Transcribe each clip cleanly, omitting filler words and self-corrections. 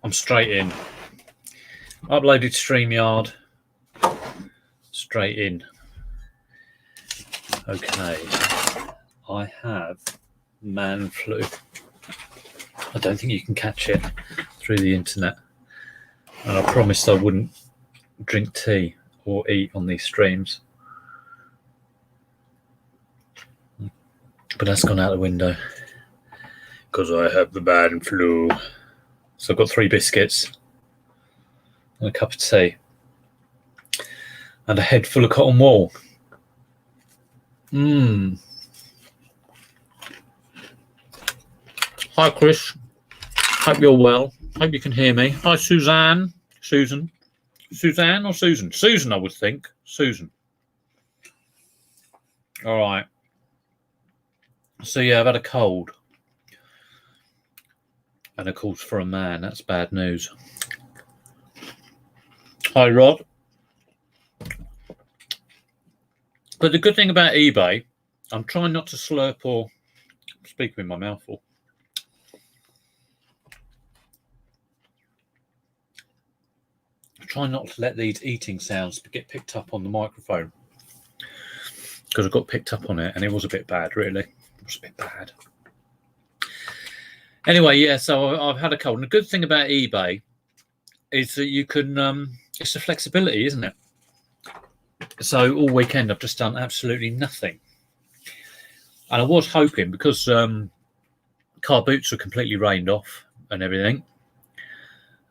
I'm straight in. Uploaded StreamYard. Straight in. Okay. I have man flu. I don't think you can catch it through the internet. And I promised I wouldn't drink tea or eat on these streams. But that's gone out the window. Because I have the man flu. So I've got 3 biscuits and a cup of tea and a head full of cotton wool. Hi, Chris. Hope you're well. Hope you can hear me. Hi, Suzanne. Susan. Suzanne or Susan? Susan, I would think. Susan. All right. So, yeah, I've had a cold. And of course, for a man, that's bad news. Hi, Rod. But the good thing about eBay, I'm trying not to slurp or speak with my mouth full. I'm trying not to let these eating sounds get picked up on the microphone. Because I got picked up on it and it was a bit bad, really. It was a bit bad. Anyway, yeah, so I've had a cold. And the good thing about eBay is that you can, it's the flexibility, isn't it? So all weekend I've just done absolutely nothing. And I was hoping, because car boots are completely rained off and everything,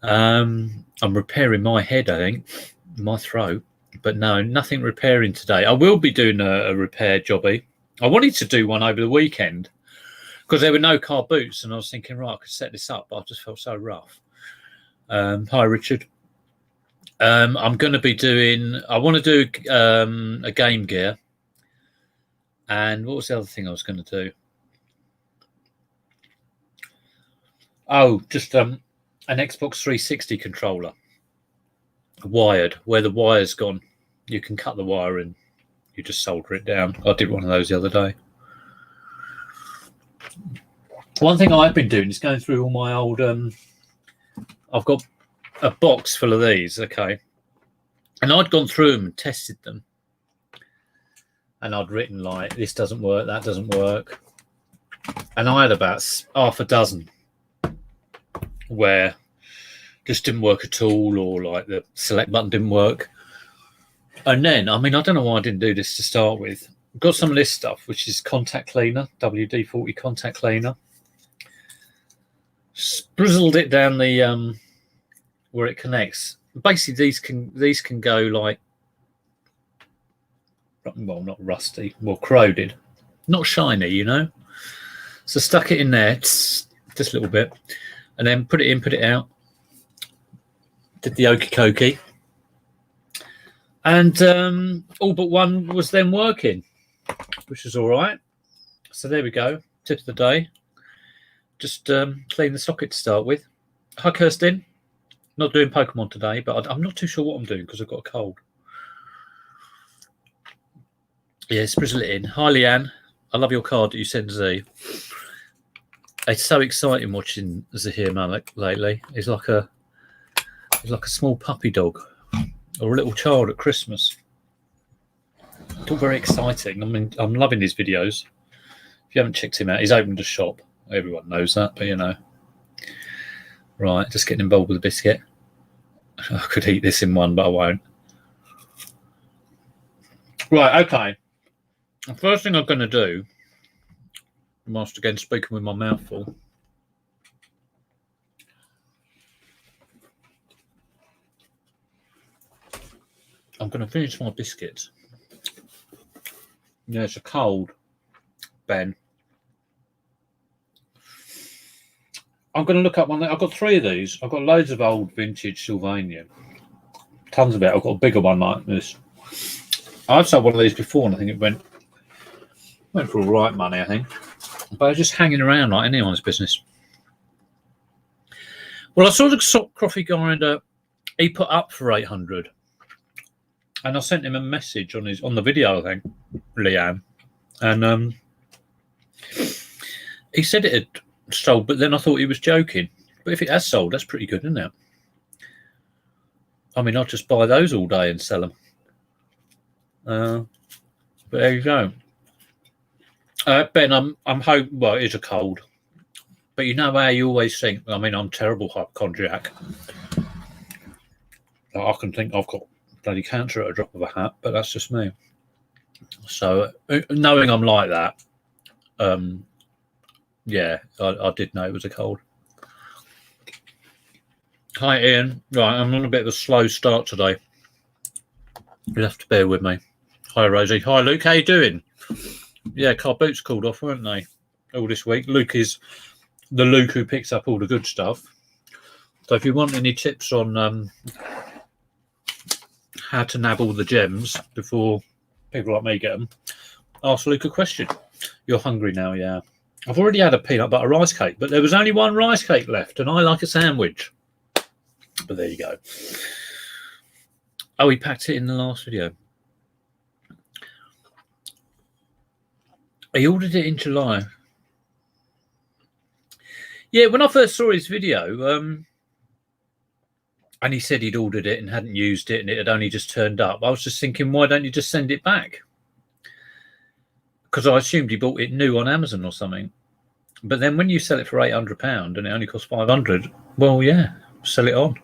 I'm repairing my head, I think, my throat. But no, nothing repairing today. I will be doing a repair jobby. I wanted to do one over the weekend, because there were no car boots, and I was thinking, right, I could set this up, but I just felt so rough. Hi, Richard. I'm going to be doing, I want to do a Game Gear. And what was the other thing I was going to do? Oh, just an Xbox 360 controller. Wired, where the wire's gone. You can cut the wire and you just solder it down. I did one of those the other day. One thing I've been doing is going through all my old, I've got a box full of these, okay, and I'd gone through them and tested them, and I'd written like, this doesn't work, that doesn't work, and I had about half a dozen where just didn't work at all, or like the select button didn't work. And then, I mean, I don't know why I didn't do this to start with. I've got some of this stuff, which is contact cleaner, WD-40 contact cleaner. Sprizzled it down the where it connects. Basically, these can go like, well, not rusty, well, corroded, not shiny, you know. So stuck it in there, just a little bit, and then put it in, put it out. Did the okie dokie, and all but one was then working, which is all right. So there we go. Tip of the day. Just clean the socket to start with. Hi, Kirsten. Not doing Pokemon today, but I'm not too sure what I'm doing because I've got a cold. Yeah, sprizzle it in. Hi, Leanne. I love your card that you sent Z. It's so exciting watching Zahir Malik lately. He's like a small puppy dog or a little child at Christmas. It's all very exciting. I mean, I'm loving his videos. If you haven't checked him out, he's opened a shop. Everyone knows that, but you know. Right, just getting involved with a biscuit. I could eat this in one, but I won't. Right, okay. The first thing I'm going to do, whilst again speaking with my mouth full, I'm going to finish my biscuits. Yeah, it's a cold, Ben. I'm going to look up one. I've got 3 of these. I've got loads of old vintage Sylvania. Tons of it. I've got a bigger one like this. I've sold one of these before, and I think it went for all right money, I think. But they're just hanging around like anyone's business. Well, I saw the coffee grinder he put up for 800, and I sent him a message on the video, I think, Leanne, and he said it had sold, but then I thought he was joking. But if it has sold, that's pretty good, isn't it? I mean, I'll just buy those all day and sell them. But there you go. Ben, I'm hoping. Well, it is a cold, but you know how you always think. I mean, I'm terrible hypochondriac. I can think I've got bloody cancer at a drop of a hat, but that's just me. So knowing I'm like that, yeah, I did know it was a cold. Hi, Ian. Right, I'm on a bit of a slow start today. You'll have to bear with me. Hi, Rosie. Hi, Luke. How you doing? Yeah, car boots called off, weren't they? All this week. Luke is the Luke who picks up all the good stuff. So if you want any tips on how to nab all the gems before people like me get them, ask Luke a question. You're hungry now, yeah. I've already had a peanut butter rice cake, but there was only one rice cake left, and I like a sandwich. But there you go. Oh, he packed it in the last video. He ordered it in July. Yeah, when I first saw his video, and he said he'd ordered it and hadn't used it and it had only just turned up, I was just thinking, why don't you just send it back? Because I assumed he bought it new on Amazon or something. But then when you sell it for £800 and it only costs 500, well, yeah, sell it on.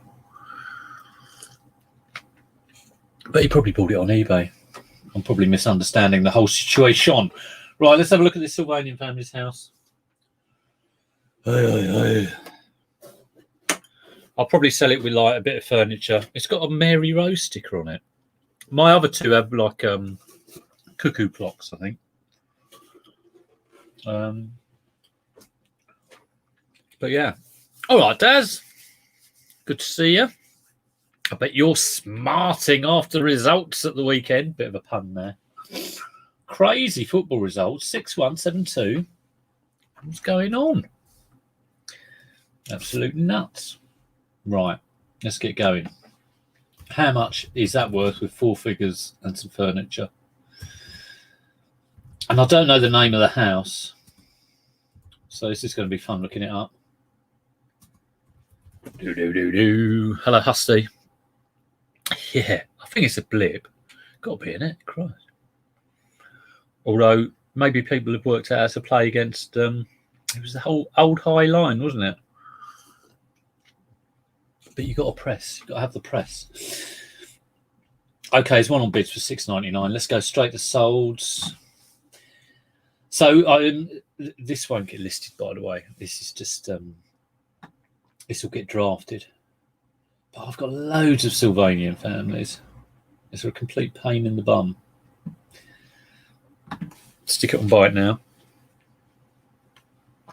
But he probably bought it on eBay. I'm probably misunderstanding the whole situation. Right, let's have a look at this Sylvanian family's house. I'll probably sell it with like a bit of furniture. It's got a Mary Rose sticker on it. My other two have like cuckoo clocks, I think. But yeah. All right, Daz. Good to see you. I bet you're smarting after results at the weekend. Bit of a pun there. Crazy football results. 6-1, 7-2. What's going on? Absolute nuts. Right, let's get going. How much is that worth with 4 figures and some furniture? And I don't know the name of the house, so this is going to be fun looking it up. Hello, Husty. Yeah, I think it's a blip. Got to be in it. Christ. Although maybe people have worked out how to play against. It was the whole old high line, wasn't it? But you got to press. You got to have the press. Okay, there's one on bids for $6.99. Let's go straight to solds. So this won't get listed, by the way. This is just this will get drafted. But I've got loads of Sylvanian families. It's a complete pain in the bum. Stick it on Bite now.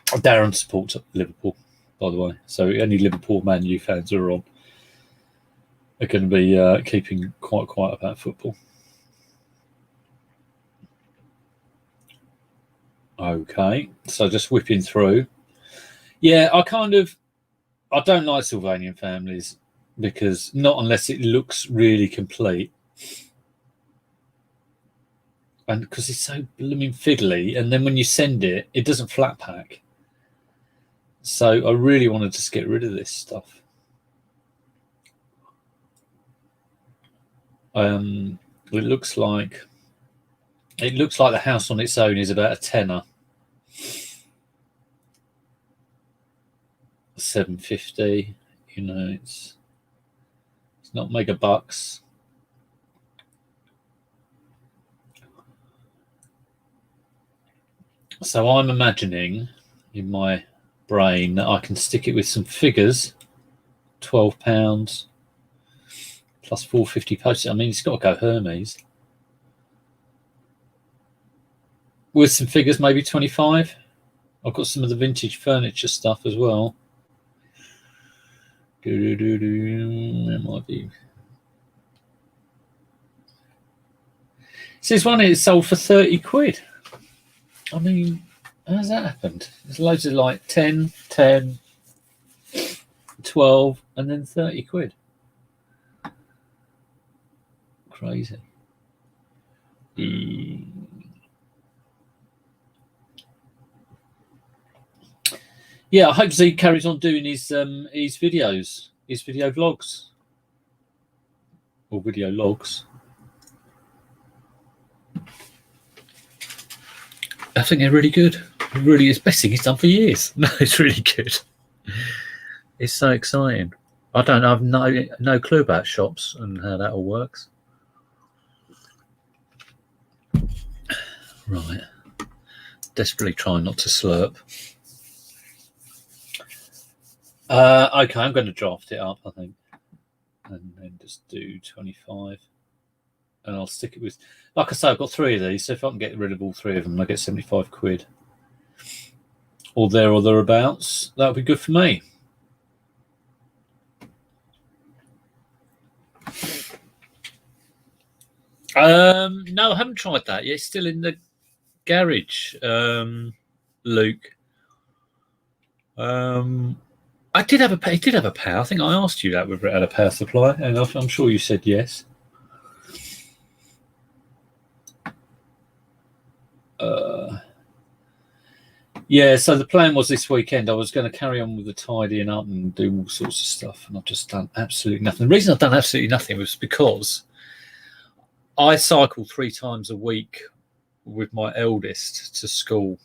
Darren supports Liverpool, by the way. So any Liverpool Man U fans who are on are going to be keeping quite quiet about football. Okay, so just whipping through. Yeah, I don't like Sylvanian families because not unless it looks really complete. And because it's so blooming fiddly, and then when you send it, it doesn't flat pack. So I really want to just get rid of this stuff. It looks like the house on its own is about a tenner. 750, you know, it's not mega bucks. So I'm imagining in my brain that I can stick it with some figures, £12 plus 450 postage. I mean, it's got to go Hermes. With some figures, maybe 25. I've got some of the vintage furniture stuff as well. It might be. So this one is sold for 30 quid. I mean, how's that happened? There's loads of like 10, 10, 12, and then 30 quid. Crazy. yeah, I hope he carries on doing his videos, his video vlogs or video logs. I think they're really good. It really is. Best thing he's done for years. No, it's really good. It's so exciting. I don't have no clue about shops and how that all works. Right. Desperately trying not to slurp. Okay, I'm going to draft it up, I think, and then just do 25. And I'll stick it with, like I say, I've got 3 of these, so if I can get rid of all 3 of them, I get 75 quid. Or there or thereabouts. That would be good for me. No, I haven't tried that yet. It's still in the garage, Luke. I did have a power. I think I asked you that whether it had a power supply, and I'm sure you said yes. Yeah, so the plan was this weekend I was going to carry on with the tidying up and do all sorts of stuff, and I've just done absolutely nothing. The reason I've done absolutely nothing was because I cycle 3 times a week with my eldest to school,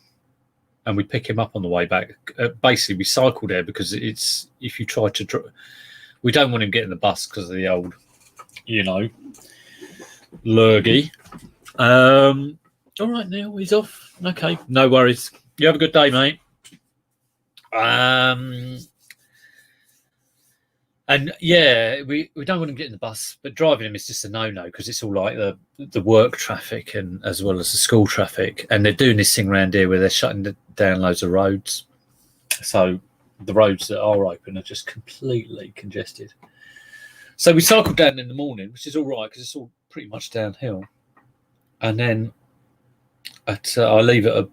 and we pick him up on the way back. Basically, we cycle there because it's, if you try to, we don't want him getting the bus because of the old, lurgy. All right, Neil, he's off. Okay, no worries. You have a good day, mate. And yeah, we don't want him getting the bus, but driving him is just a no-no because it's all like the work traffic and as well as the school traffic. And they're doing this thing around here where they're shutting down loads of roads. So the roads that are open are just completely congested. So we cycle down in the morning, which is all right because it's all pretty much downhill. And then I leave it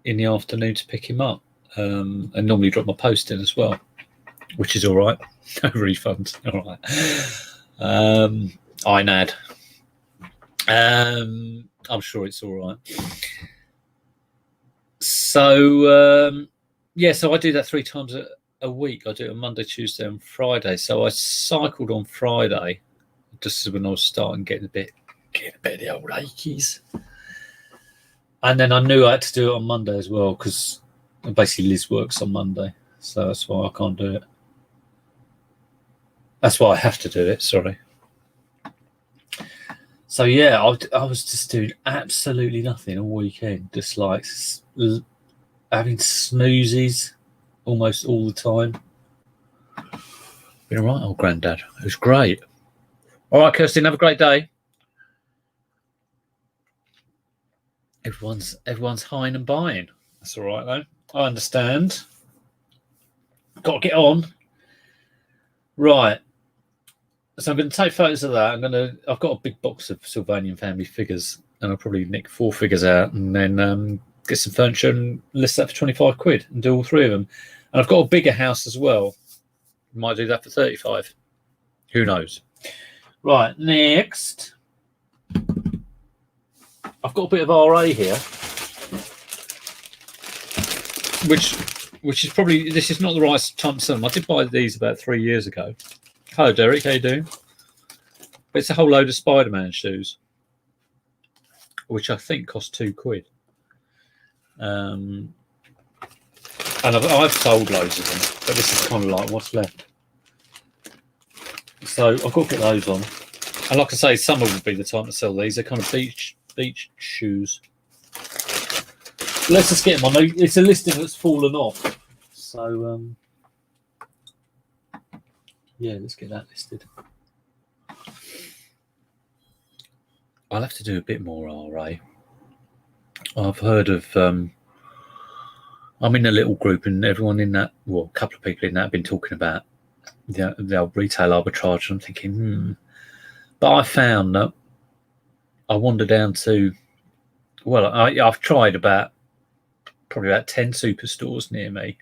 in the afternoon to pick him up, and normally drop my post in as well, which is all right. No refunds. All right. INAD. I'm sure it's all right. So yeah, so I do that 3 times a week. I do it on Monday, Tuesday, and Friday. So I cycled on Friday, just when I was starting getting a bit of the old achies. And then I knew I had to do it on Monday as well because basically Liz works on Monday, so that's why I can't do it. That's why I have to do it. Sorry. So yeah, I was just doing absolutely nothing all weekend, just like having snoozes almost all the time. Been all right, old granddad. It was great. All right, Kirsten, have a great day. Everyone's hiring and buying. That's all right though. I understand. Got to get on. Right. So I'm going to take photos of that. I've got a big box of Sylvanian family figures, and I'll probably nick 4 figures out, and then get some furniture and list that for 25 quid and do all 3 of them. And I've got a bigger house as well. Might do that for 35. Who knows? Right. Next. I've got a bit of RA here, which is probably, this is not the right time to sell them. I did buy these about 3 years ago. Hello, Derek. How you doing? But it's a whole load of Spider-Man shoes, which I think cost 2 quid. And I've sold loads of them, but this is kind of like what's left. So I've got to get those on. And like I say, summer would be the time to sell these. They're kind of beach shoes. Let's just get them on. It's a listing that's fallen off. So yeah, let's get that listed. I'll have to do a bit more RA. I've heard of I'm in a little group, and everyone in that, well, a couple of people in that have been talking about the old retail arbitrage. I'm thinking, But I found that I wander down to, well, I've tried probably about 10 superstores near me.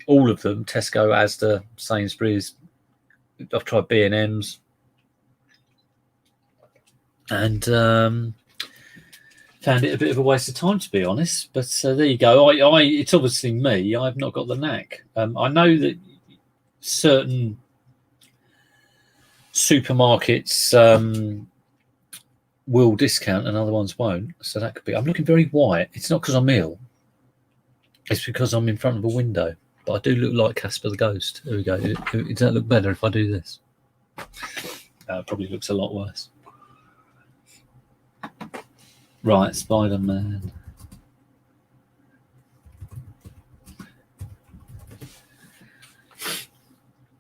All of them, Tesco, Asda, Sainsbury's. I've tried B&M's. And found it a bit of a waste of time, to be honest. But there you go. It's obviously me. I've not got the knack. I know that certain supermarkets will discount and other ones won't. So that could be. I'm looking very white. It's not because I'm ill. It's because I'm in front of a window. But I do look like Casper the Ghost. There we go. Does that look better if I do this? It probably looks a lot worse. Right, Spider-Man.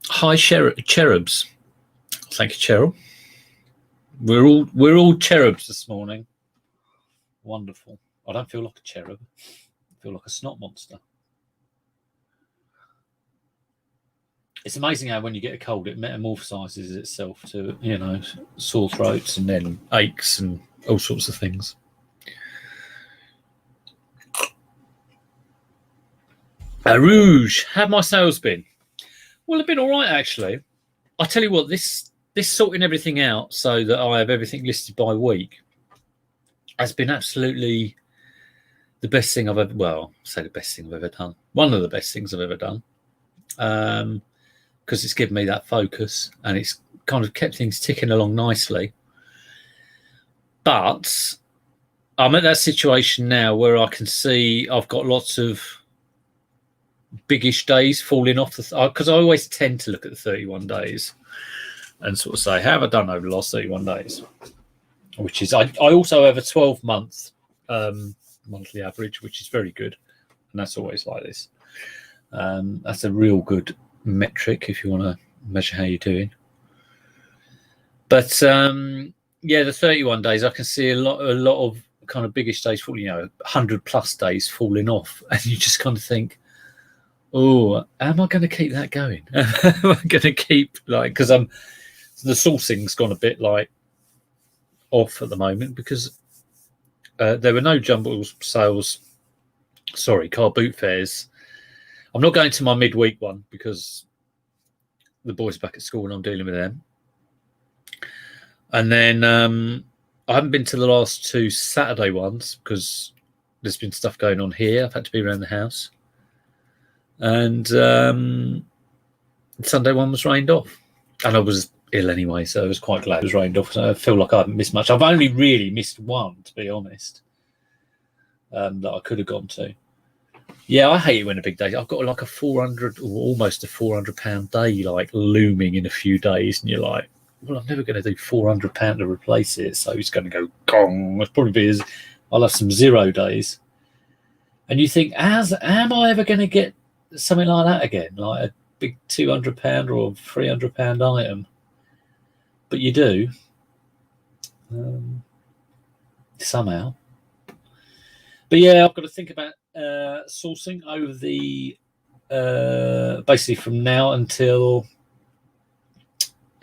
Hi, cherubs. Thank you, Cheryl. We're all cherubs this morning. Wonderful. I don't feel like a cherub. I feel like a snot monster. It's amazing how when you get a cold, it metamorphosises itself to, sore throats and then aches and all sorts of things. Rouge, how have my sales been? Well, they've been all right, actually. I tell you what, this sorting everything out so that I have everything listed by week has been absolutely the best thing I've ever, well, I'll say the best thing I've ever done. One of the best things I've ever done. Because it's given me that focus and it's kind of kept things ticking along nicely. But I'm at that situation now where I can see I've got lots of biggish days falling off because I always tend to look at the 31 days and sort of say, how have I done over the last 31 days? Which is, I also have a 12-month monthly average, which is very good. And that's always like this. That's a real good metric if you want to measure how you're doing. But the 31 days, I can see a lot of kind of biggish days falling, 100 plus days falling off. And you just kind of think, oh, am I going to keep that going? Am I going to keep because the sourcing's gone a bit off at the moment because there were no jumble sales. Sorry, car boot fairs. I'm not going to my midweek one because the boys are back at school and I'm dealing with them. And then I haven't been to the last two Saturday ones because there's been stuff going on here. I've had to be around the house. And the Sunday one was rained off. And I was ill anyway, so I was quite glad it was rained off. So I feel like I haven't missed much. I've only really missed one, to be honest, that I could have gone to. Yeah, I hate it when a big day. I've got like a 400 or almost a £400 day looming in a few days, and you're like, well, I'm never going to do £400 to replace it, so it's going to go gong. It'll probably be I'll have some 0 days, and you think, am I ever going to get something like that again, like a big £200 or £300 item? But you do somehow. But yeah, I've got to think about sourcing over the basically from now until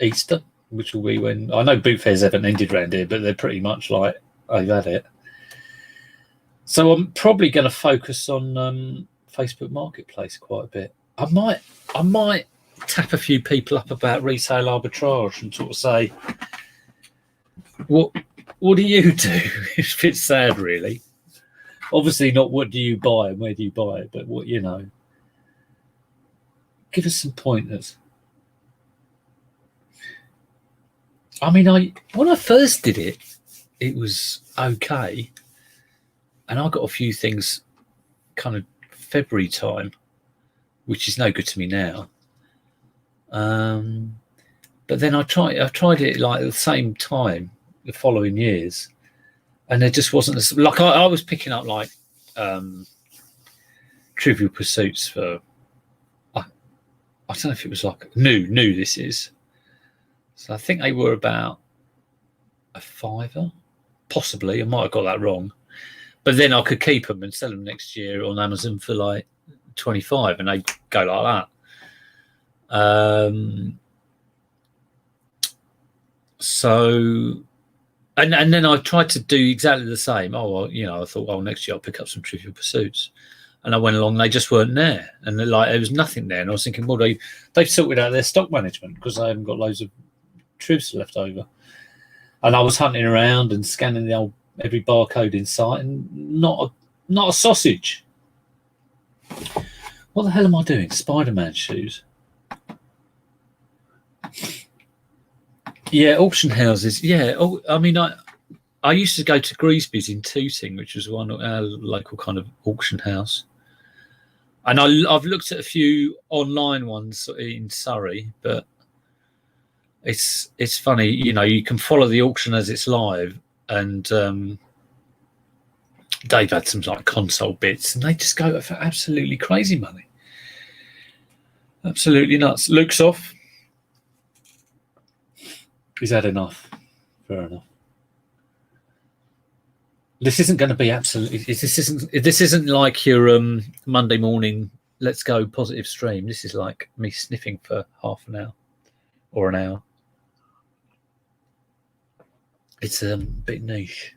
Easter, which will be when I know boot fairs haven't ended around here, but they're pretty much like I've had it. So I'm probably going to focus on Facebook Marketplace quite a bit. I might tap a few people up about retail arbitrage and sort of say, what do you do? It's a bit sad, really. Obviously not what do you buy and where do you buy it, but what, give us some pointers. I mean, when I first did it, it was okay. And I got a few things kind of February time, which is no good to me now. But then I tried it at the same time the following years, and there just wasn't I was picking up Trivial Pursuits for I don't know if it was new this is. So I think they were about a £5, possibly. I might have got that wrong. But then I could keep them and sell them next year on Amazon for 25, and they go like that. So, and then I tried to do exactly the same. Oh, well, I thought, next year I'll pick up some Trivial Pursuits, and I went along. They just weren't there, and there was nothing there. And I was thinking, well, they've sorted out their stock management because they haven't got loads of Trivs left over. And I was hunting around and scanning the old every barcode in sight, and not a sausage. What the hell am I doing? Spider-Man shoes. Yeah, auction houses. Yeah, I mean, I used to go to Greasby's in Tooting, which was our local kind of auction house. And I've looked at a few online ones in Surrey, but it's funny, you can follow the auction as it's live, and they've had some like console bits, and they just go for absolutely crazy money, absolutely nuts. Luke's off. He's had enough. Fair enough. This isn't going to be absolutely. This isn't like your Monday morning let's go positive stream. This is like me sniffing for half an hour or an hour. It's a bit niche.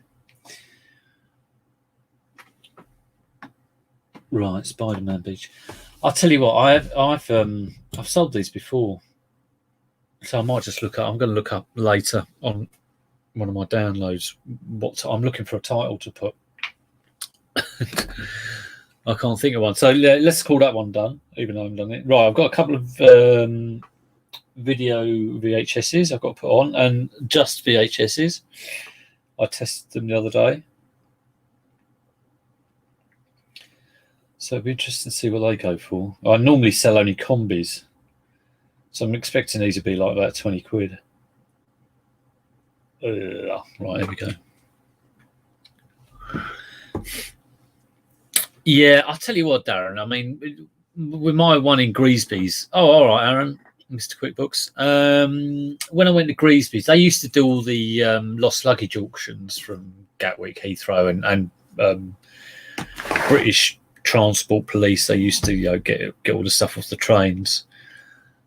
Right, Spider-Man Beach. I'll tell you what. I've sold these before, so I might just look up. I'm going to look up later on one of my downloads what I'm looking for a title to put. I can't think of one, so let's call that one done, even though I haven't done it. Right, I've got a couple of video VHSs I've got to put on, and just VHSs. I tested them the other day, so it'd be interesting to see what they go for. I normally sell only combis, so I'm expecting these to be like about 20 quid. Right, here we go. Yeah, I'll tell you what, Darren. I mean, with my one in Greasby's. Oh, all right, Aaron, Mr. QuickBooks. When I went to Greasby's, they used to do all the lost luggage auctions from Gatwick, Heathrow, and British Transport Police. They used to get all the stuff off the trains.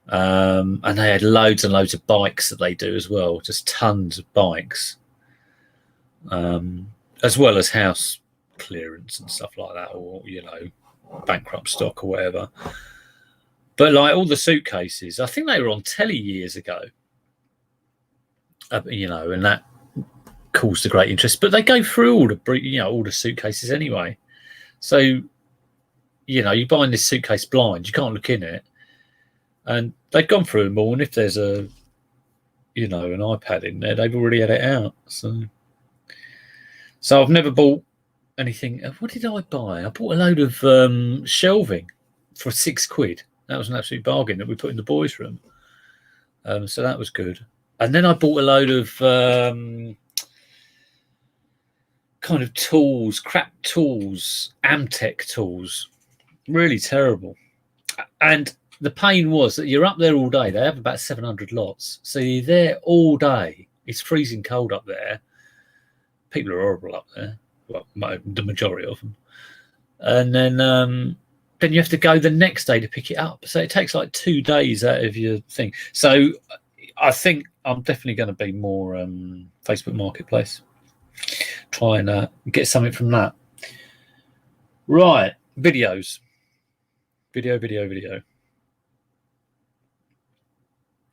And they had loads and loads of bikes that they do as well, just tons of bikes, as well as house clearance and stuff like that, or bankrupt stock or whatever. But like all the suitcases, I think they were on telly years ago, and that caused a great interest. But they go through all the suitcases anyway. So you're buying this suitcase blind, you can't look in it. And they've gone through them all, and if there's an iPad in there, they've already had it out. So I've never bought anything. What did I buy? I bought a load of shelving for £6. That was an absolute bargain that we put in the boys' room. So that was good. And then I bought a load of kind of tools, crap tools, Amtech tools. Really terrible. And the pain was that you're up there all day. They have about 700 lots. So you're there all day. It's freezing cold up there. People are horrible up there. Well, the majority of them. And then you have to go the next day to pick it up. So it takes like 2 days out of your thing. So I think I'm definitely going to be more Facebook Marketplace. Try and get something from that. Right. Videos. Video.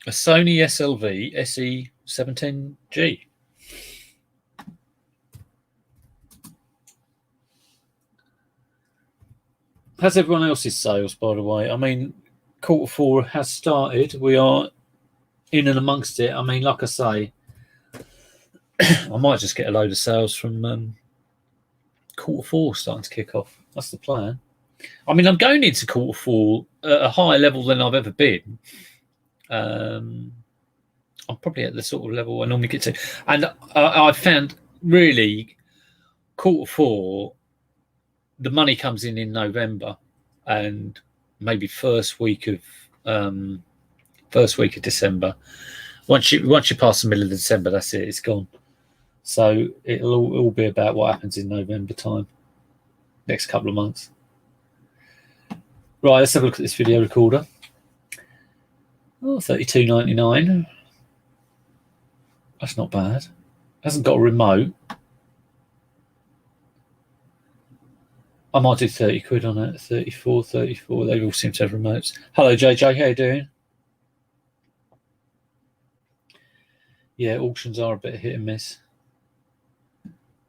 A Sony SLV SE710G. How's everyone else's sales, by the way? I mean, Q4 has started. We are in and amongst it. I mean, like I say, I might just get a load of sales from Q4 starting to kick off. That's the plan. I mean, I'm going into Q4 at a higher level than I've ever been. I'm probably at the sort of level I normally get to. And I found really Q4, the money comes in November, and maybe first week of December. Once you pass the middle of December, that's it. It's gone. So it'll all be about what happens in November time. Next couple of months. Right, let's have a look at this video recorder. Oh, $32.99. That's not bad. Hasn't got a remote. I might do 30 quid on it. 34. They all seem to have remotes. Hello, JJ. How you doing? Yeah, auctions are a bit hit and miss.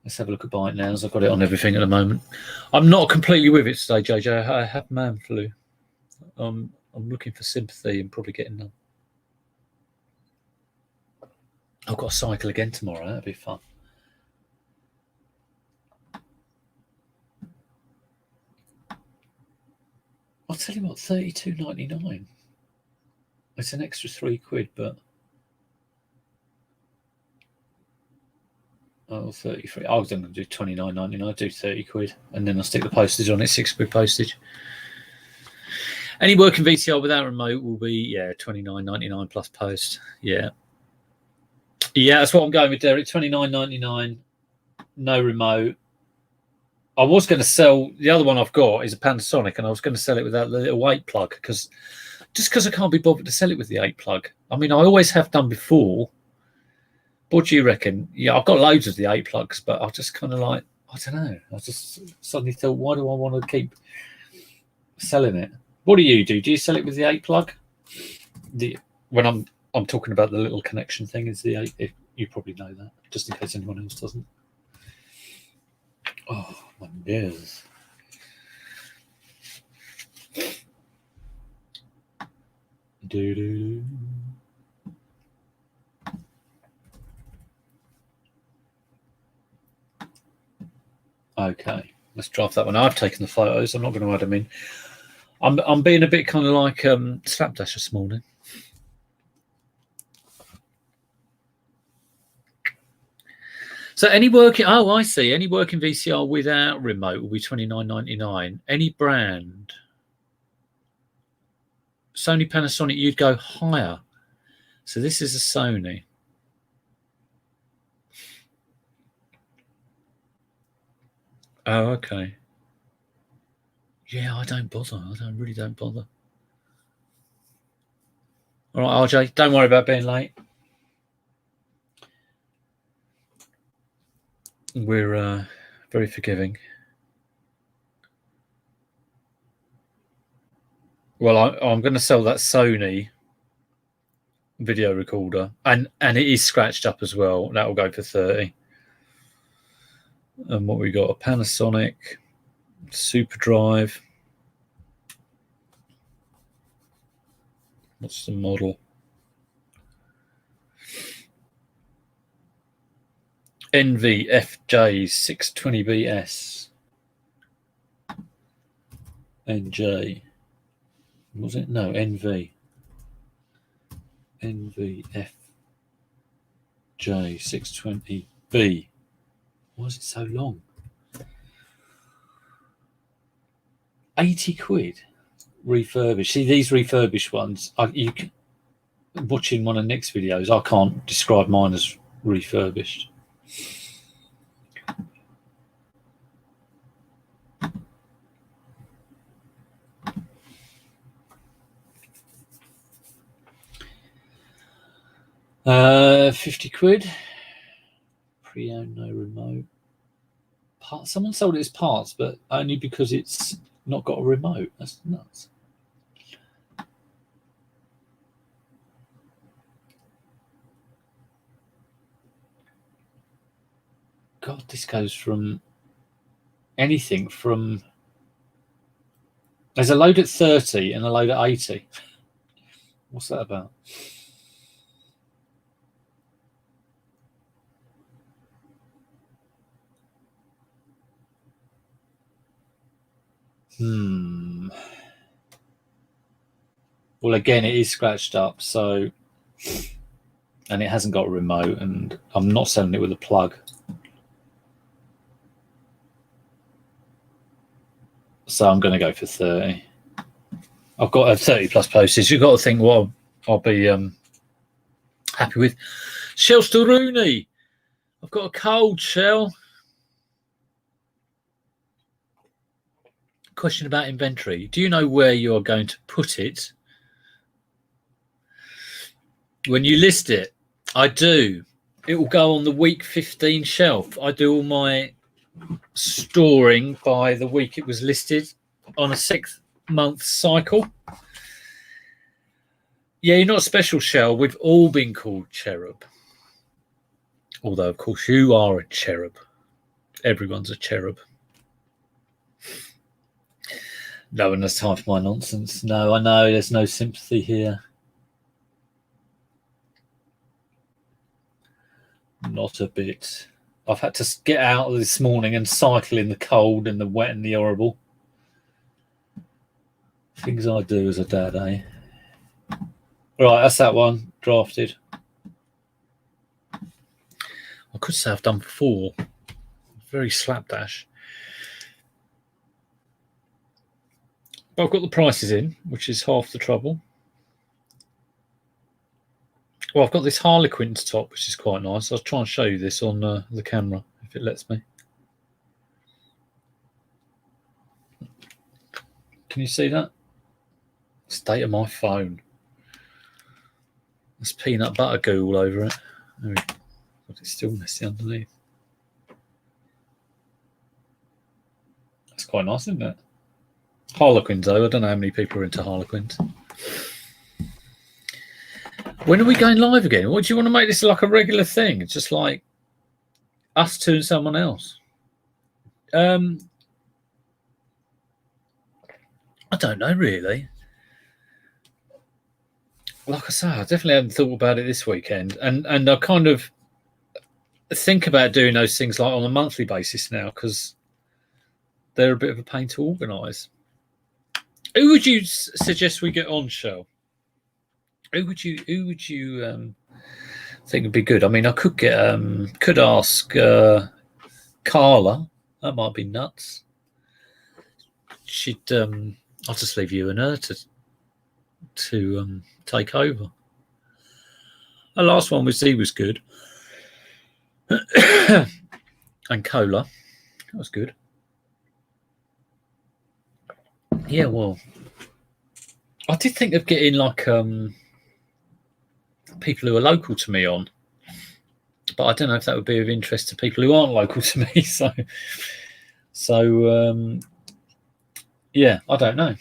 Let's have a look at Buy It Nows. I've got it on everything at the moment. I'm not completely with it today, JJ. I have man flu. I'm looking for sympathy and probably getting none. I've got to cycle again tomorrow. That'll be fun. I'll tell you what, $32.99. It's an extra £3, but oh, 33. I was going to do $29.99. Do £30, and then I'll stick the postage on it. £6 postage. Any working VCR without remote will be $29.99 plus post. Yeah, that's what I'm going with, Derek. $29.99, no remote. I was going to sell the other one I've got is a Panasonic, and I was going to sell it without the little 8 plug because I can't be bothered to sell it with the 8 plug. I mean, I always have done before. What do you reckon? Yeah, I've got loads of the 8 plugs, but I just kind of like, I don't know. I just suddenly thought, why do I want to keep selling it? What do you do? Do you sell it with the 8 plug? When I'm talking about the little connection thing, is the 8? If you probably know that, just in case anyone else doesn't. Oh my ears. Do. Okay, let's draft that one. I've taken the photos. I'm not going to add them in. I'm being a bit kind of like Slapdash this morning. So any working, I see. Any working VCR without remote will be $29.99. Any brand. Sony, Panasonic, you'd go higher. So this is a Sony. Oh, okay. Yeah, I don't bother. Really don't bother. All right, RJ, don't worry about being late. We're very forgiving. Well, I'm going to sell that Sony video recorder, and it is scratched up as well. That will go for 30. And what we got? A Panasonic SuperDrive. What's the model? NVFJ620BS. NJ. Was it? No, NV. NVFJ620B. Why is it so long? 80 quid refurbished. See, these refurbished ones, watching one of Nick's videos, I can't describe mine as refurbished. £50. Pre-owned, no remote. Someone sold it as parts, but only because it's not got a remote. That's nuts. God, this goes from anything from... There's a load at 30 and a load at 80. What's that about? Well, again, it is scratched up, so, and it hasn't got a remote, and I'm not selling it with a plug. So I'm going to go for 30. I've got a 30 plus postage. You've got to think what I'll be happy with. Shell Rooney. I've got a cold, Shell. Question about inventory. Do you know where you're going to put it when you list it? I do. It will go on the week 15 shelf. I do all my storing by the week it was listed on a 6-month cycle. Yeah, you're not special, Shell. We've all been called Cherub. Although, of course, you are a cherub. Everyone's a cherub. No one has time for my nonsense. No, I know there's no sympathy here. Not a bit. I've had to get out this morning and cycle in the cold and the wet and the horrible. Things I do as a dad, eh? Right, that's that one. Drafted. I could say I've done 4. Very slapdash. But I've got the prices in, which is half the trouble. Well, I've got this Harlequins top, which is quite nice. I'll try and show you this on the camera, if it lets me. Can you see that? State of my phone. There's peanut butter goo all over it. But it's still messy underneath. That's quite nice, isn't it? Harlequins, though. I don't know how many people are into Harlequins. When are we going live again? What do you want to make this like a regular thing? It's just like us two and someone else. I don't know, really. Like I say, I definitely hadn't thought about it this weekend. And I kind of think about doing those things like on a monthly basis now because they're a bit of a pain to organise. Who would you suggest we get on, Shell? Who would you think would be good? I mean, I could get could ask Carla. That might be nuts. She'd I'll just leave you and her to take over. The last one with Z was good. And Cola. That was good. Yeah, well, I did think of getting like people who are local to me on, but I don't know if that would be of interest to people who aren't local to me. So yeah, I don't know.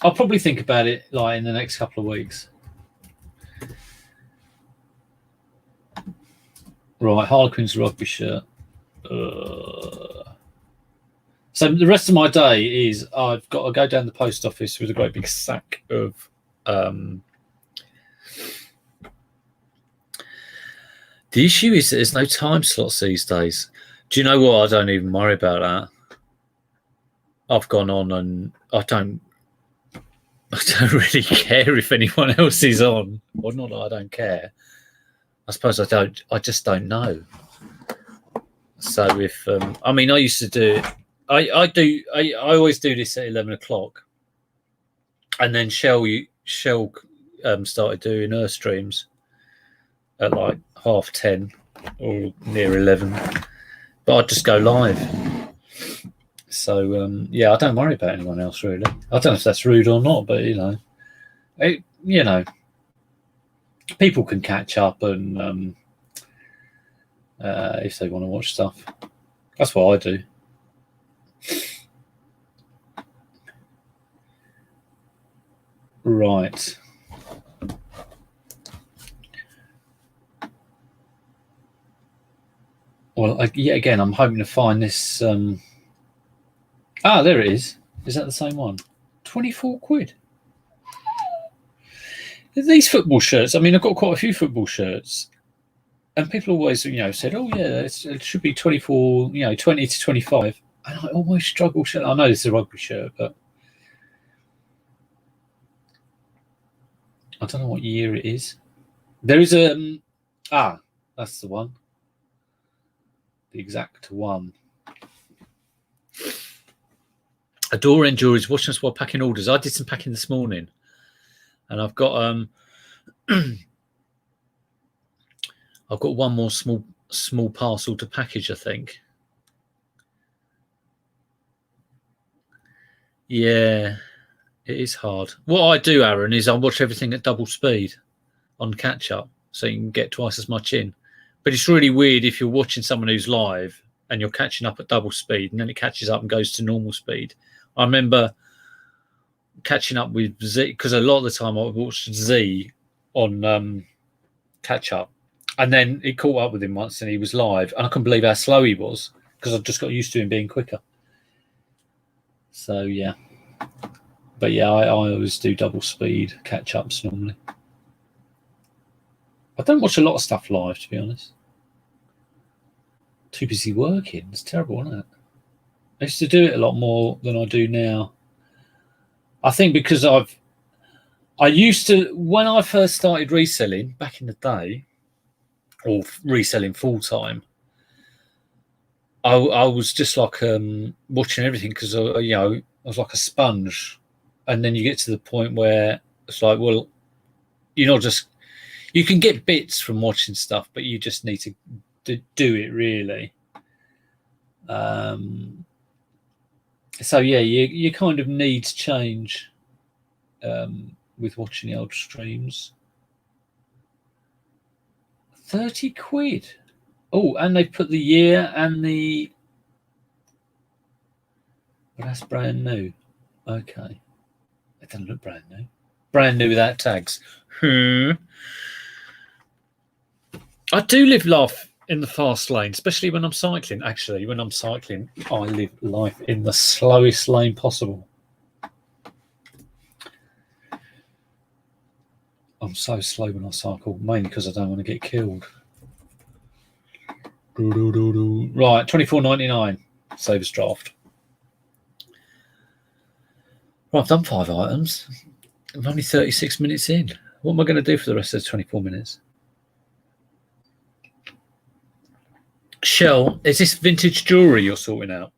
I'll probably think about it like in the next couple of weeks. Right, Harlequins rugby shirt. So the rest of my day is I've got to go down the post office with a great big sack of the issue is that there's no time slots these days. Do you know what? I don't even worry about that. I've gone on and I don't really care if anyone else is on. Well, not that I don't care. I suppose I just don't know. So if I mean, I used to do. I always do this at 11 o'clock, and then Shell started doing her streams at like 10:30 or near 11. But I'd just go live. So yeah, I don't worry about anyone else really. I don't know if that's rude or not, but people can catch up and if they want to watch stuff. That's what I do. Right. Well, yet again, I'm hoping to find this. There it is. Is that the same one? 24 quid. These football shirts. I mean, I've got quite a few football shirts, and people always, said, "Oh yeah, it should be 24, 20 to 25." And I always struggle. I know this is a rugby shirt, but I don't know what year it is. There is that's the one. The exact one. Adore Endure is watching us while packing orders. I did some packing this morning, and I've got I've got one more small parcel to package, I think. Yeah, it is hard. What I do, Aaron, is I watch everything at double speed on catch up, so you can get twice as much in. But it's really weird if you're watching someone who's live and you're catching up at double speed, and then it catches up and goes to normal speed. I remember catching up with Z because a lot of the time I watched Z on catch up, And then it caught up with him once, and he was live, and I couldn't believe how slow he was because I just got used to him being quicker. So yeah, but yeah, I always do double speed catch ups normally. I don't watch a lot of stuff live, to be honest. Too busy working. It's terrible, isn't it? I used to do it a lot more than I do now. I think because I used to, when I first started reselling back in the day, or reselling full time, I was just like watching everything because I was like a sponge, and then you get to the point where it's like, well, you're not just, you can get bits from watching stuff, but you just need to do it really. So yeah, you kind of need to change with watching the old streams. 30 quid. Oh, and they put the year and the. Well, that's brand new. Okay. It doesn't look brand new. Brand new without tags. I do live life in the fast lane, especially when I'm cycling. Actually, when I'm cycling, I live life in the slowest lane possible. I'm so slow when I cycle, mainly because I don't want to get killed. Right, $24.99 Savers draft. Right, I've done 5 items. I'm only 36 minutes in. What am I going to do for the rest of the 24 minutes? Shell, is this vintage jewellery you're sorting out?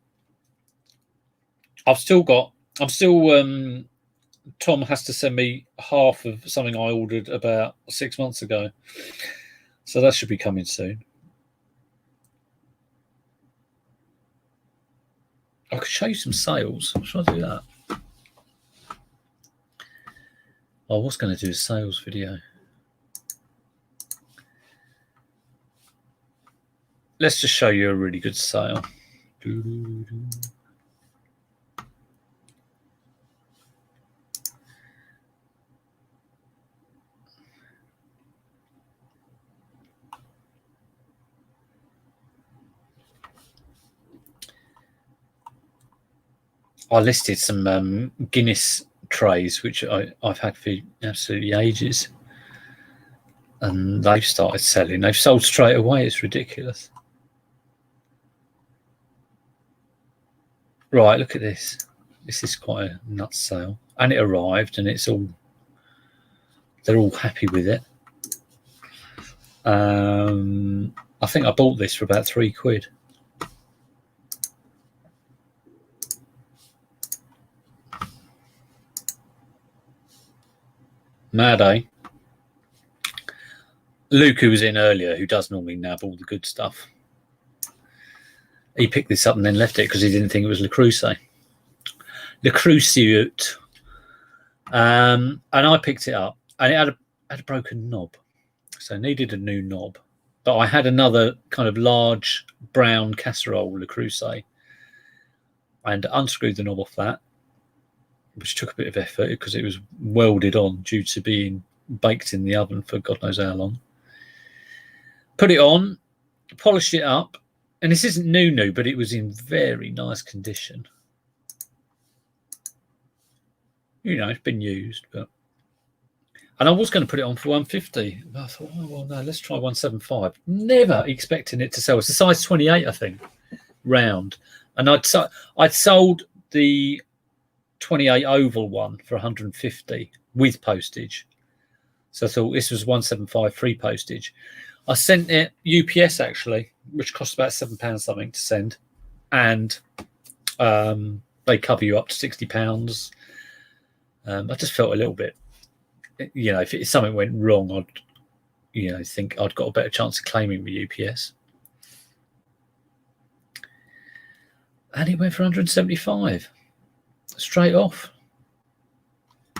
Tom has to send me half of something I ordered about 6 months ago. So that should be coming soon. I could show you some sales. Should I do that? I was going to do a sales video. Let's just show you a really good sale. I listed some Guinness trays, which I've had for absolutely ages. And they've started selling. They've sold straight away. It's ridiculous. Right, look at this. This is quite a nuts sale. And it arrived, and they're all happy with it. I think I bought this for about 3 quid. Mad, eh? Luke, who was in earlier, who does normally nab all the good stuff, he picked this up and then left it because he didn't think it was Le Creuset. Le Creuset. And I picked it up, and it had a broken knob, so it needed a new knob. But I had another kind of large brown casserole Le Creuset, and unscrewed the knob off that, which took a bit of effort because it was welded on due to being baked in the oven for God knows how long. Put it on, polished it up, and this isn't new, but it was in very nice condition. You know, it's been used, but. And I was going to put it on for 150. But I thought, oh, well, no, let's try 175. Never expecting it to sell. It's a size 28, I think, round. And I'd sold the 28 oval one for 150 with postage. So I thought this was 175 free postage. I sent it UPS, actually, which cost about £7 something to send. And they cover you up to £60. I just felt a little bit, you know, if something went wrong, I'd think I'd got a better chance of claiming with UPS. And it went for 175 straight off.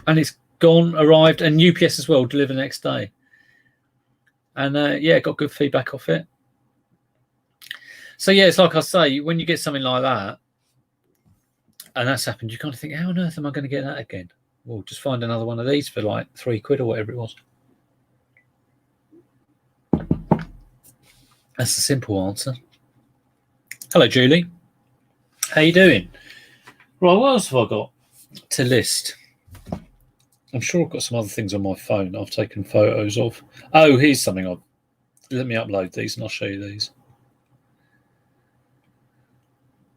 And it's gone, arrived, and UPS as well, delivered the next day. And got good feedback off it. So yeah, it's like I say, when you get something like that, and that's happened, you kind of think, how on earth am I going to get that again? Well, just find another one of these for like 3 quid or whatever it was. That's the simple answer. Hello, Julie. How you doing? Right, what else have I got to list? I'm sure I've got some other things on my phone I've taken photos of. Oh, here's something. Let me upload these and I'll show you these.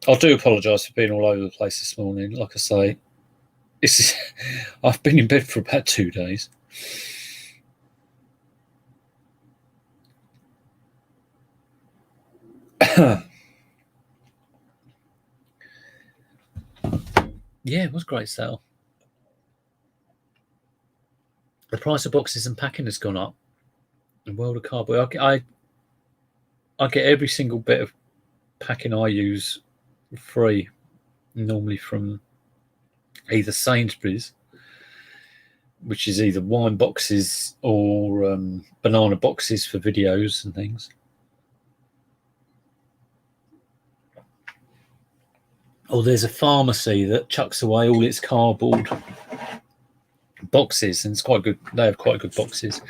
I do apologise for being all over the place this morning. Like I say, I've been in bed for about 2 days. Yeah, it was a great sale. The price of boxes and packing has gone up. The world of cardboard. I get every single bit of packing I use free, normally from either Sainsbury's, which is either wine boxes or banana boxes for videos and things. Or there's a pharmacy that chucks away all its cardboard boxes, and it's quite good. They have quite good boxes,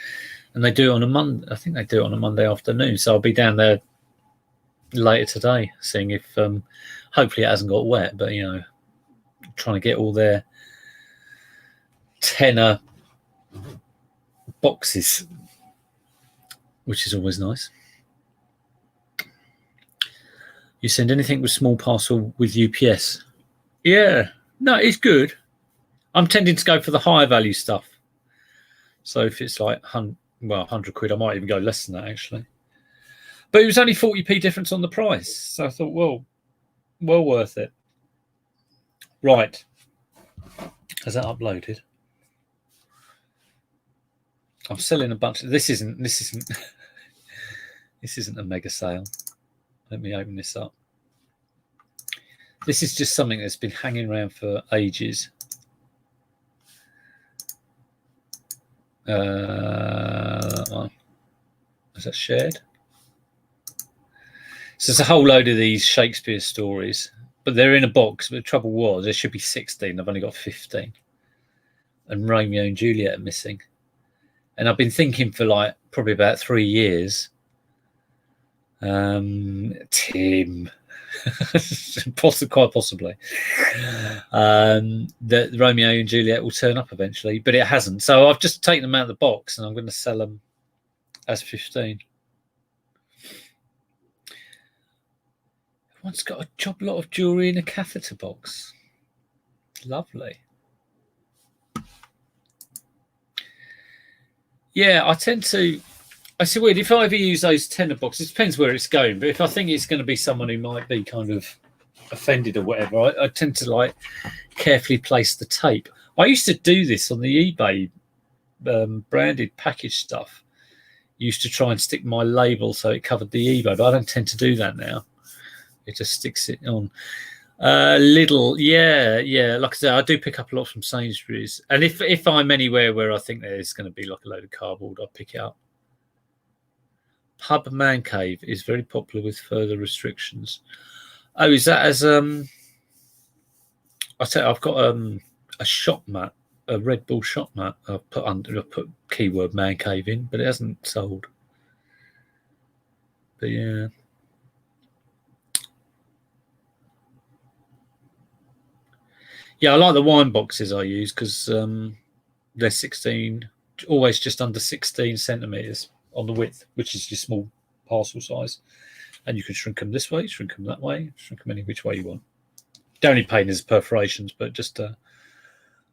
and they do it on a Monday. I think they do it on a Monday afternoon. So I'll be down there later today, seeing if hopefully it hasn't got wet. But trying to get all their tenner boxes, which is always nice. You send anything with small parcel with UPS? Yeah, no, it's good. I'm tending to go for the higher value stuff. So if it's like 100 quid, I might even go less than that actually. But it was only 40p difference on the price. So I thought, well worth it. Right. Has that uploaded? I'm selling a bunch. This isn't this isn't a mega sale. Let me open this up. This is just something that's been hanging around for ages. That one. Is that shared? So it's a whole load of these Shakespeare stories, but they're in a box. But the trouble was, there should be 16. I've only got 15. And Romeo and Juliet are missing. And I've been thinking for like probably about 3 years. Tim, quite possibly, that Romeo and Juliet will turn up eventually, but it hasn't. So I've just taken them out of the box and I'm going to sell them as 15. Everyone's got a lot of jewellery in a catheter box. Lovely. Yeah, I tend to. It's weird. If I ever use those tenner boxes, it depends where it's going. But if I think it's going to be someone who might be kind of offended or whatever, I tend to like carefully place the tape. I used to do this on the eBay branded package stuff. Used to try and stick my label so it covered the eBay, but I don't tend to do that now. It just sticks it on. Little, yeah. Like I said, I do pick up a lot from Sainsbury's, and if I'm anywhere where I think there's going to be like a load of cardboard, I'll pick it up. Pub Man Cave is very popular with further restrictions. Oh, is that as I tell you, I've got a shop mat, a Red Bull shop mat. I've put keyword Man Cave in, but it hasn't sold. But yeah. Yeah, I like the wine boxes I use because they're 16, always just under 16 centimeters on the width, which is your small parcel size. And you can shrink them this way, shrink them that way, shrink them any which way you want. Don't need paint as perforations, but just a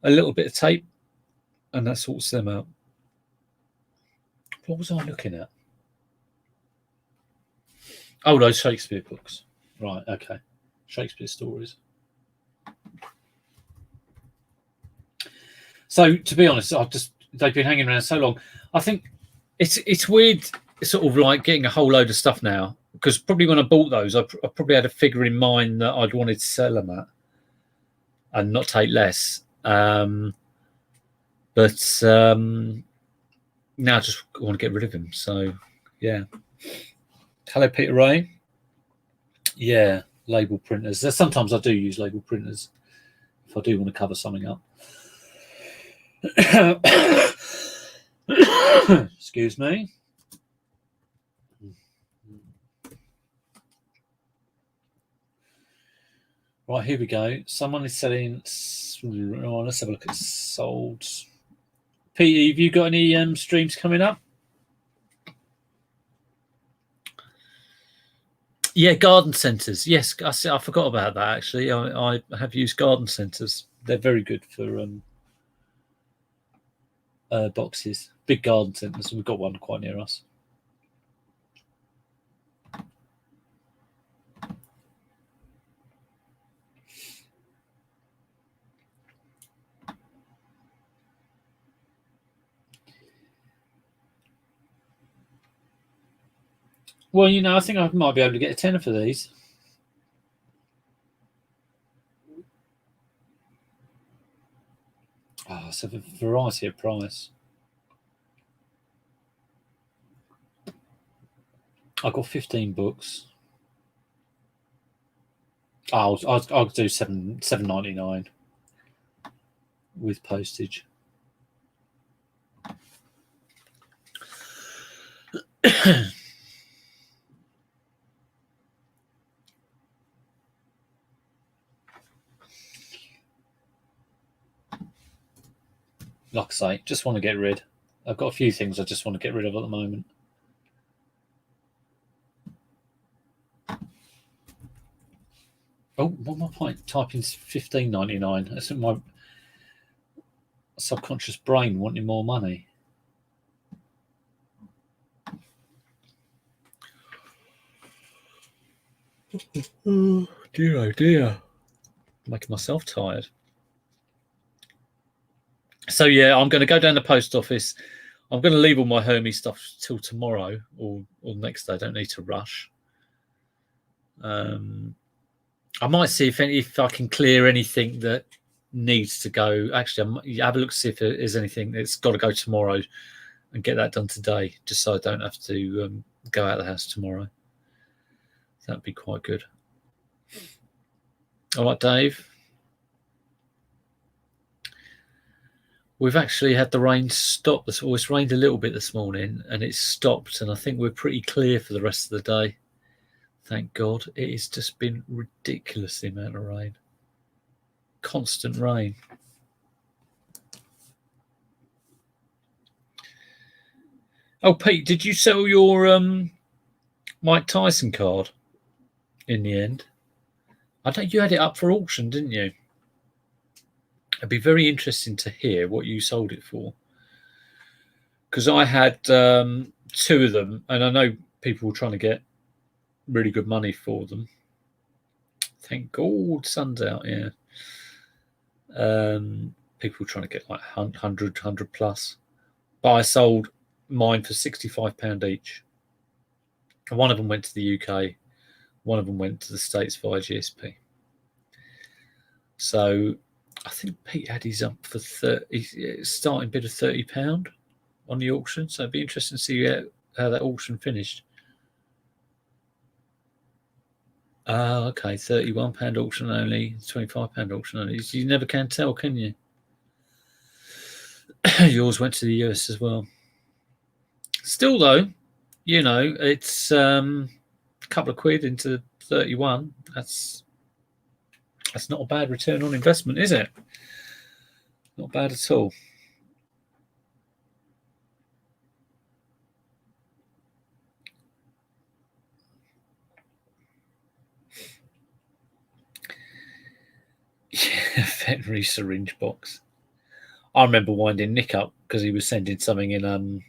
little bit of tape, and that sorts them out. What was I looking at? Oh, those Shakespeare books. Right, okay. Shakespeare stories. So, to be honest, they've been hanging around so long. I think it's weird, sort of like getting a whole load of stuff now, because probably when I bought those, I probably had a figure in mind that I'd wanted to sell them at and not take less. But now I just want to get rid of them. So, yeah. Hello, Peter Ray. Yeah, label printers. Sometimes I do use label printers if I do want to cover something up. Excuse me. Right, here we go. Someone is selling. Oh, let's have a look at sold. Pete, have you got any streams coming up? Yeah, garden centres. Yes, I forgot about that actually. I have used garden centres. They're very good for boxes. Big garden centres. We've got one quite near us. Well, I think I might be able to get a tenner for these. Oh, it's a variety of price. I've got 15 books. I'll do $7.99 with postage. Like I say, just want to get rid. I've got a few things I just want to get rid of at the moment. Oh, what am I typing? $15.99. That's in my subconscious brain wanting more money. Oh dear, oh dear. Making myself tired. So yeah, I'm going to go down the post office. I'm going to leave all my Hermes stuff till tomorrow or next day. I don't need to rush. I might see if I can clear anything that needs to go. Actually, I have a look to see if there's anything that's got to go tomorrow and get that done today, just so I don't have to go out of the house tomorrow. That'd be quite good. All right, Dave. We've actually had the rain stop. It's rained a little bit this morning and it's stopped, and I think we're pretty clear for the rest of the day. Thank God. It has just been ridiculous, the amount of rain. Constant rain. Oh, Pete, did you sell your Mike Tyson card in the end? I think you had it up for auction, didn't you? It'd be very interesting to hear what you sold it for. Because I had 2 of them, and I know people were trying to get really good money for them. Thank God, sun's out, yeah. People were trying to get like 100 plus. But I sold mine for £65 each. And one of them went to the UK, one of them went to the States via GSP. So I think Pete had his up for starting bid of £30 on the auction. So it'd be interesting to see how that auction finished. Okay, £31 auction only, £25 auction only. You never can tell, can you? Yours went to the US as well. Still, though, it's a couple of quid into 31. That's not a bad return on investment, is it? Not bad at all. Yeah, veterinary syringe box. I remember winding Nick up because he was sending something in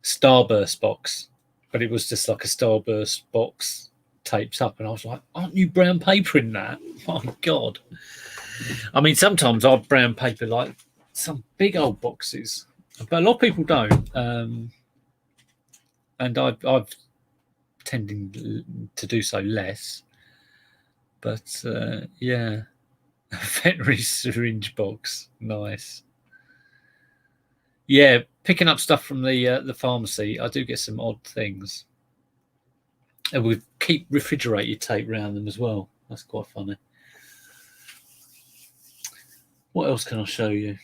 Starburst box, but it was just like a Starburst box taped up, and I was like, aren't you brown papering that? My God. I mean, sometimes I'd brown paper like some big old boxes, but a lot of people don't. And I've tending to do so less. But yeah, veterinary syringe box, nice. Yeah, picking up stuff from the pharmacy, I do get some odd things. And we keep refrigerated tape around them as well. That's quite funny. What else can I show you?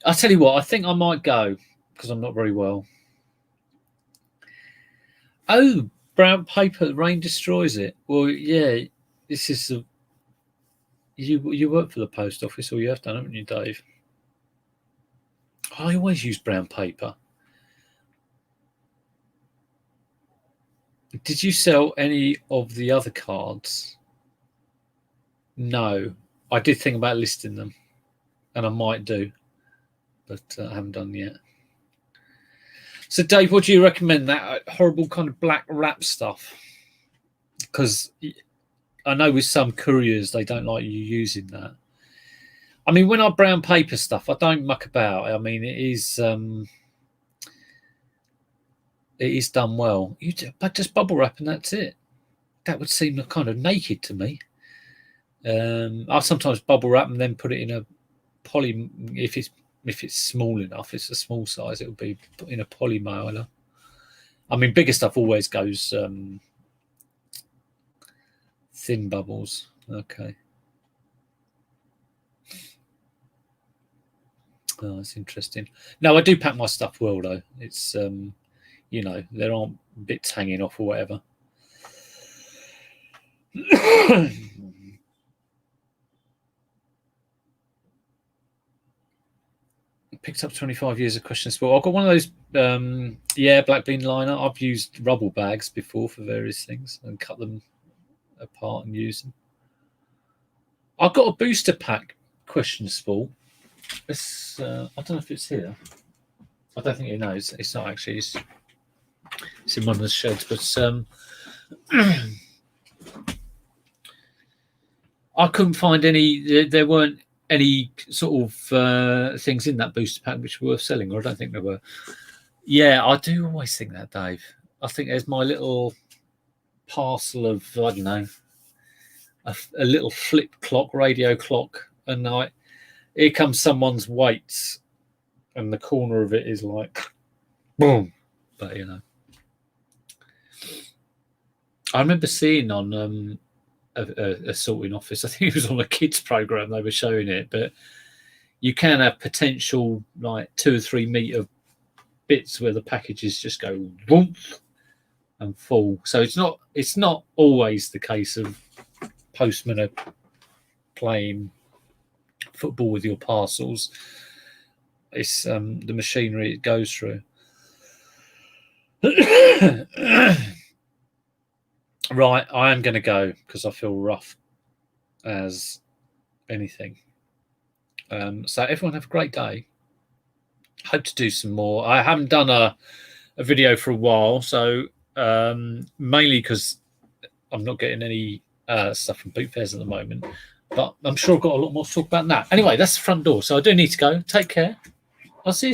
I'll tell you what, I think I might go because I'm not very well. Oh, brown paper, rain destroys it. Well, yeah, this is You work for the post office, or you have done, haven't you, Dave? I always use brown paper. Did you sell any of the other cards? No. I did think about listing them, and I might do, but I haven't done yet. So, Dave, what do you recommend? That horrible kind of black wrap stuff? Because I know with some couriers, they don't like you using that. I mean, when I brown paper stuff, I don't muck about. I mean, it is done well. But just bubble wrap and that's it. That would seem kind of naked to me. I sometimes bubble wrap and then put it in a poly. If it's small enough, it's a small size. It would be put in a poly mailer. I mean, bigger stuff always goes thin bubbles. Okay. Oh, that's interesting. No, I do pack my stuff well though. It's there aren't bits hanging off or whatever. Picked up 25 years of question sport. I've got one of those black bean liner. I've used rubble bags before for various things and cut them apart and use them. I've got a booster pack question sport. It's I don't know if it's here. I don't think it knows. It's not actually. It's in one of the sheds, but I couldn't find any. There weren't any sort of things in that booster pack which were worth selling, or I don't think there were. Yeah, I do always think that, Dave. I think there's my little parcel of, I don't know, a little flip clock, radio clock, and here comes someone's weights, and the corner of it is like, boom. But, I remember seeing on a sorting office, I think it was on a kids program, they were showing it, but you can have potential like 2 or 3 meter bits where the packages just go whoomp and fall. So it's not always the case of postmen are playing football with your parcels. It's the machinery it goes through. Right, I am going to go because I feel rough as anything. So everyone have a great day. Hope to do some more. I haven't done a video for a while, so mainly because I'm not getting any stuff from boot fairs at the moment, but I'm sure I've got a lot more to talk about than that. Anyway, that's the front door, so I do need to go. Take care. I'll see you soon.